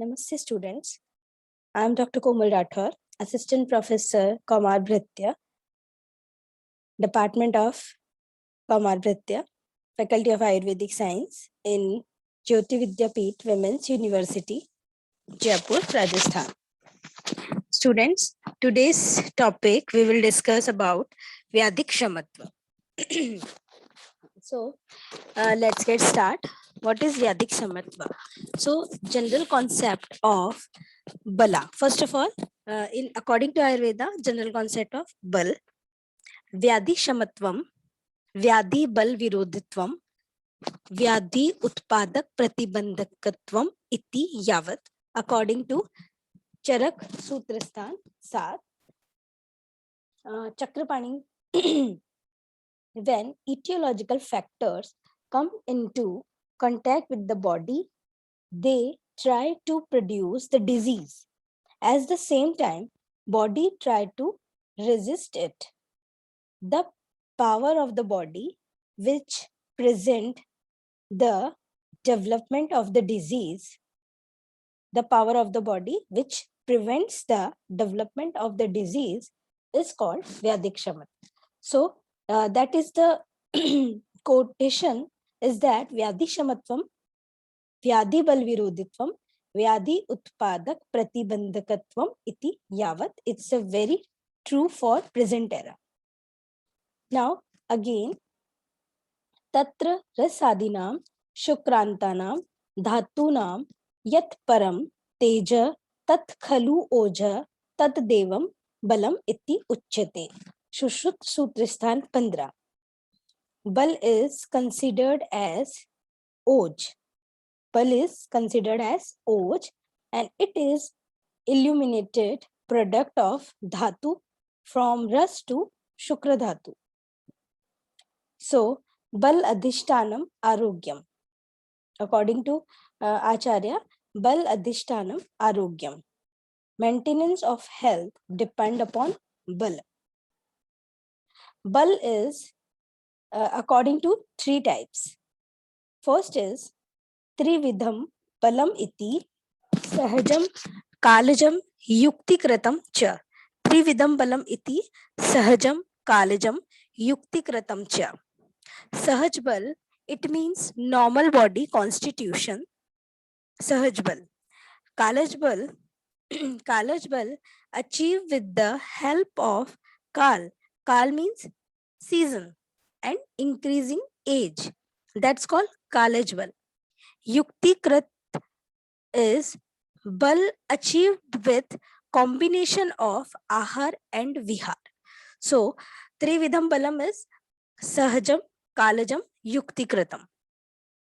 Namaste students. I am Dr. Komal Rathor, Assistant Professor Kamar Bhritya, Department of Kamar Bhritya, Faculty of Ayurvedic Science in Jyoti Vidyapeeth Women's University, Jaipur, Rajasthan. Students, today's topic we will discuss about Vyadik Shamatva. So, let's get start. What is Vyadik Shamatva? So, general concept of Bala. First of all, in according to Ayurveda, general concept of Bal, Vyadi Shamatvam, Vyadi Bal Virodhitvam, Vyadi Utpadak Pratibandhakatvam iti yavat. According to Charak Sutrasthan 7, Chakrapani, when etiological factors come into contact with the body, they try to produce the disease. At the same time, body try to resist it. The power of the body which present the development of the disease, the power of the body which prevents the development of the disease is called Vyadik Shamat. So that is the quotation is that Vyadi Shamatvam, Vyadi Bal Virodhitvam, Vyadi Utpadak Pratibandhakatvam iti yavat. It's a very true for present era. Now again, Tatra Rasadinam Shukrantanam Dhatunam Yat Param Teja Tat Khalu Oja Tat Devam Balam iti Uchyate. Shushruta Sutrasthan 15. Bal is considered as Oj. Bal is considered as Oj, and it is illuminated product of Dhatu from Ras to Shukra Dhatu. So, Bal Adhishtanam Arogyam. According to Acharya, Bal Adhishtanam Arogyam. Maintenance of health depend upon Bal. Bal is according to three types. First is Trividham Balam iti Sahajam Kalajam Yuktikratam cha. Trividham Balam iti Sahajam Kalajam Yuktikratam cha. Sahaj Bal, it means normal body constitution. Sahaj Bal. Kalaj Bal, Kalaj Bal achieved with the help of Kal. Kal means season and increasing age. That's called Kalaj Bal. Yuktikrat is Bal achieved with combination of Ahar and Vihar. So, Trividham Balam is Sahajam, Kalajam, Yuktikratam.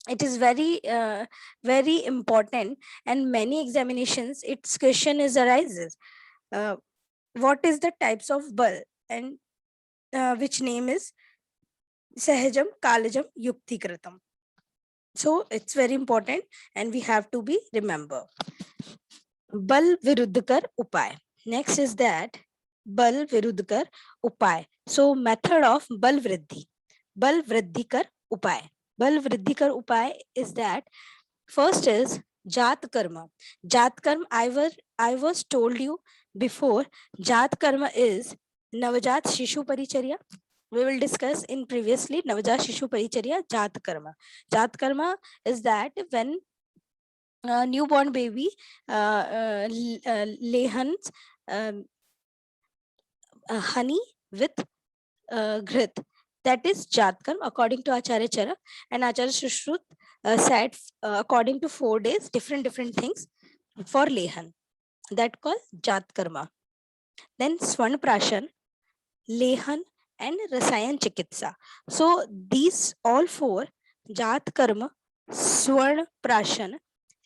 It is very, very important, and many examinations, its question is arises. What is the types of Bal and which name is Sahajam, Kalajam, Yuktikratam. So it's very important and we have to be remember. Bal Viruddhkar Upay. Next is that Bal Viruddhkar Upay. So method of Bal Vriddhi. Bal Vriddhikar Upay. Bal Vriddhikar Upay is that first is Jat Karma. Jat Karma, I was told you before, Jat Karma is Navajat Shishu Paricharya. We will discuss in previously Navajat Shishu Paricharya Jat Karma. Jat Karma is that when newborn baby lehans honey with grit. That is Jatkarm according to Acharya Charak, and Acharya Sushrut said according to 4 days different things for lehan. That called Jatkarma. Then Swan Prashan, lehan and Rasayan Chikitsa. So these all four, Jatkarma, Swan Prashan,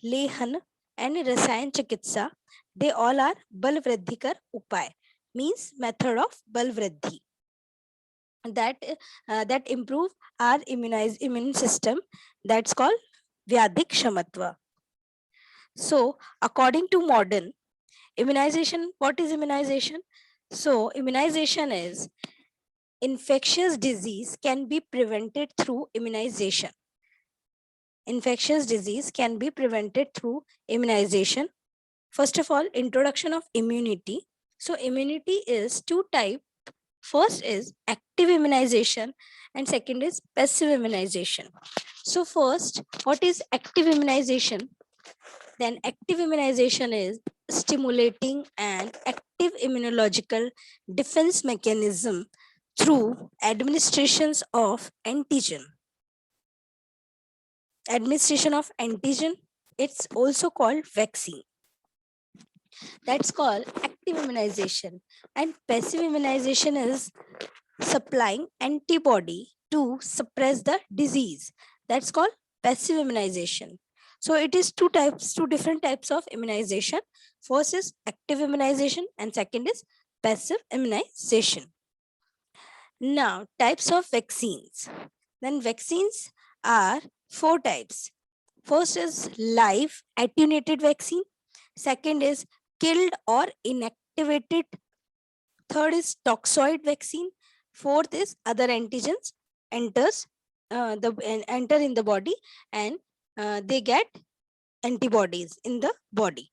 lehan and Rasayan Chikitsa, they all are Bal Vriddhikar Upay, means method of Bal Vriddhi. That improve our immune system. That's called Vyadik Shamatva. So according to modern immunization, what is immunization? So immunization is infectious disease can be prevented through immunization. infectious disease can be prevented through immunization. First of all, introduction of immunity. So immunity is two types. First is active immunization and second is passive immunization. So first, what is active immunization? Then active immunization is stimulating an active immunological defense mechanism through administrations of antigen. Administration of antigen, it's also called vaccine. That's called active immunization. And passive immunization is supplying antibody to suppress the disease. That's called passive immunization. So it is two different types of immunization. First is active immunization and second is passive immunization. Now, types of vaccines. Then vaccines are four types. First is live attenuated vaccine. Second is killed or inactivated. Third is toxoid vaccine. Fourth is other antigens enter in the body and they get antibodies in the body.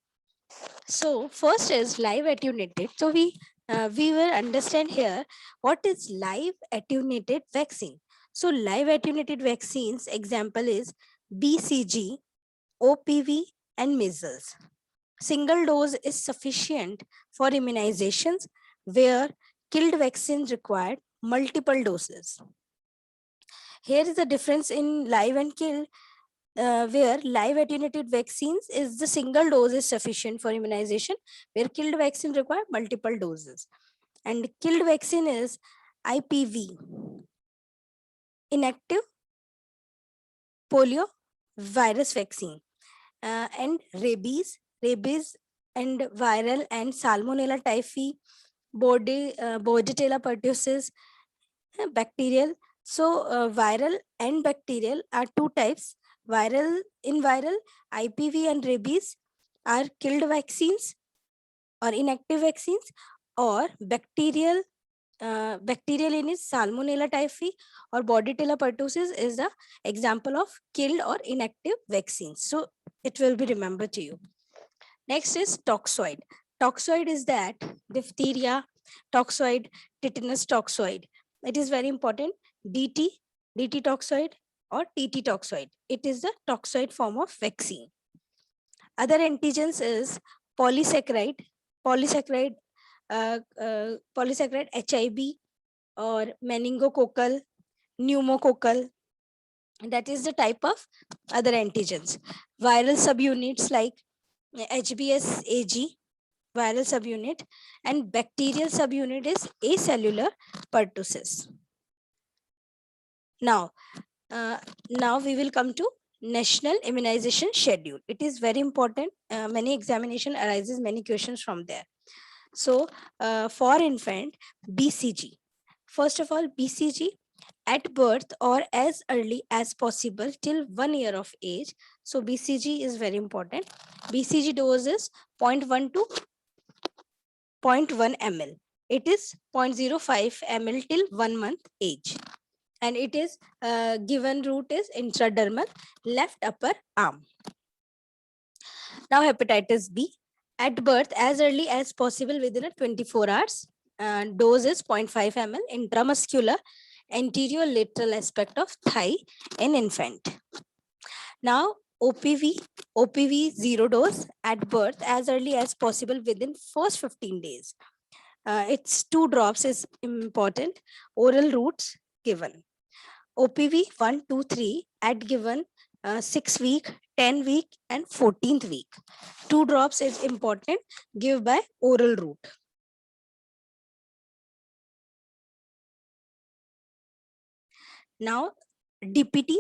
So first is live attenuated. So we will understand here what is live attenuated vaccine. So live attenuated vaccines example is BCG, OPV and measles. Single dose is sufficient for immunizations where killed vaccines required multiple doses. Here is the difference in live and kill, where live attenuated vaccines is the single dose is sufficient for immunization, where killed vaccine require multiple doses. And killed vaccine is IPV, inactive polio virus vaccine, and rabies and viral and Salmonella typhi, Bordetella pertussis, bacterial. So viral and bacterial are two types. Viral IPV and rabies are killed vaccines or inactive vaccines, or bacterial in is Salmonella typhi or Bordetella pertussis is the example of killed or inactive vaccines. So it will be remembered to you. Next is toxoid. Toxoid is that diphtheria toxoid, tetanus toxoid. It is very important. DT toxoid or TT toxoid. It is the toxoid form of vaccine. Other antigens is polysaccharide HIB or meningococcal, pneumococcal. That is the type of other antigens. Viral subunits like HBs AG, viral subunit, and bacterial subunit is acellular pertussis. Now we will come to National Immunization Schedule. It is very important. Many examination arises, many questions from there. So for infant, BCG. First of all, BCG at birth or as early as possible till 1 year of age. So BCG is very important. BCG dose is 0.1 to 0.1 ml. It is 0.05 ml till 1 month age. And it is given route is intradermal, left upper arm. Now hepatitis B, at birth as early as possible within a 24 hours. Dose is 0.5 ml intramuscular, anterior lateral aspect of thigh in infant. Now OPV 0 dose at birth as early as possible within first 15 days. It's 2 drops is important. Oral routes given. OPV 1, 2, 3 at given 6 week, 10 week and 14th week. 2 drops is important, give by oral route. Now DPT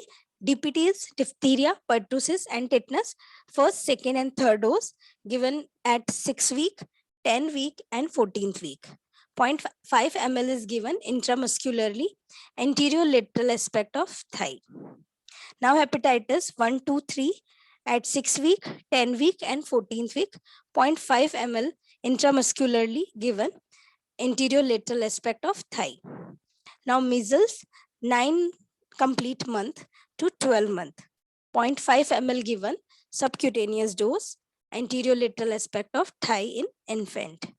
is diphtheria, pertussis and tetanus. First, second and third dose given at 6 week, 10 week and 14th week. 0.5 ml is given intramuscularly, anterior lateral aspect of thigh. Now hepatitis 1, 2, 3 at 6 week, 10 week and 14th week, 0.5 ml intramuscularly given, anterior lateral aspect of thigh. Now measles 9 complete month to 12 month. 0.5 ml given subcutaneous dose, anterior lateral aspect of thigh in infant.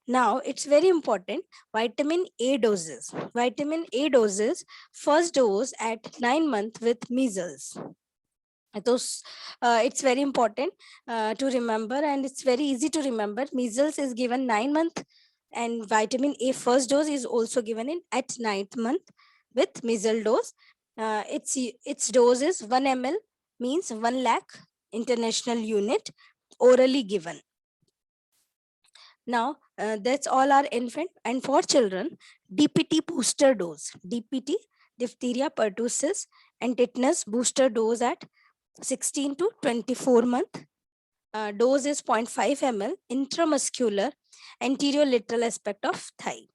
Now it's very important, vitamin A doses. Vitamin A doses, first dose at 9 months with measles. Those, it's very important to remember, and it's very easy to remember. Measles is given 9 months, and vitamin A first dose is also given in at 9th month with measles dose. Its dose is 1 ml, means 1 lakh international unit, orally given. Now, that's all our infant. And for children, DPT booster dose. DPT, diphtheria, pertussis, and tetanus booster dose at 16 to 24 month. Dose is 0.5 ml intramuscular, anterior lateral aspect of thigh.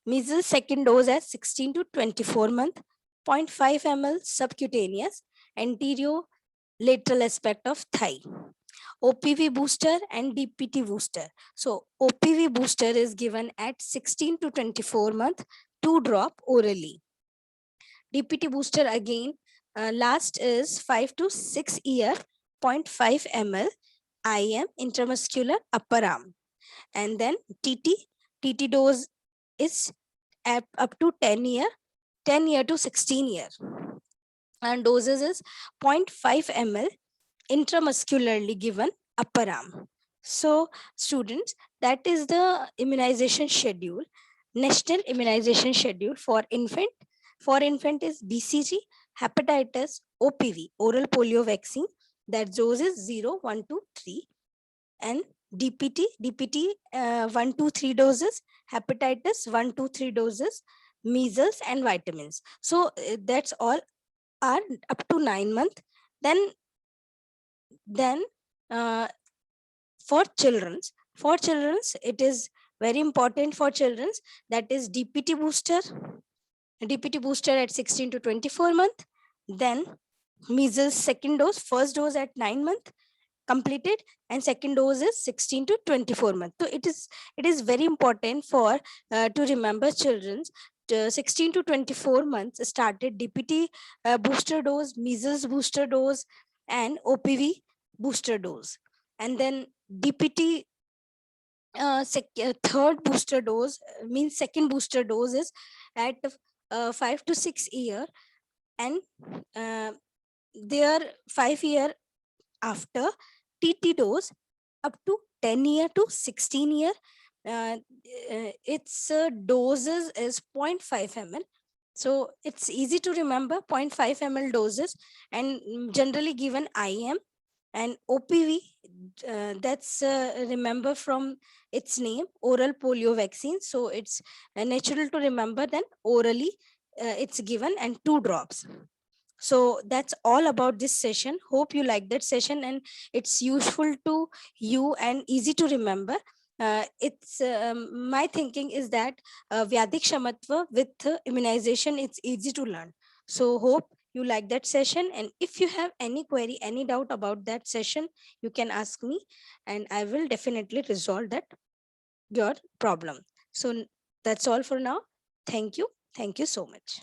Measles second dose at 16 to 24 month, 0.5 ml subcutaneous, anterior lateral aspect of thigh. OPV booster and DPT booster. So OPV booster is given at 16 to 24 month, 2 drop orally. DPT booster again, last is 5 to 6 year, 0.5 ml IM intramuscular upper arm. And then TT dose is up to 10 year to 16 year. And doses is 0.5 ml intramuscularly given upper arm. So students, that is the immunization schedule, national immunization schedule for infant. For infant is BCG, hepatitis, OPV, oral polio vaccine, that dose is 0, 1, 2, 3. And DPT 1, 2, 3 doses, hepatitis 1, 2, 3 doses, measles and vitamins. So that's all are up to 9 months. Then for children's it is very important for children's, that is DPT booster at 16 to 24 month. Then measles second dose, first dose at 9 month completed, and second dose is 16 to 24 month. So it is very important for to remember children's 16 to 24 months started DPT booster dose, measles booster dose, and OPV booster dose. And then DPT third booster dose, means second booster dose is at 5 to 6 year, and their 5 year after TT dose up to 10 year to 16 year. Its doses is 0.5 ml. So it's easy to remember, 0.5 ml doses, and generally given IM. And OPV, that's remember from its name, oral polio vaccine. So it's natural to remember, then orally it's given, and 2 drops. So that's all about this session. Hope you like that session and it's useful to you and easy to remember. It's my thinking is that Vyadik Shamatva with immunization, it's easy to learn. So hope you like that session, and if you have any query, any doubt about that session, you can ask me and I will definitely resolve that your problem. So that's all for now. Thank you so much.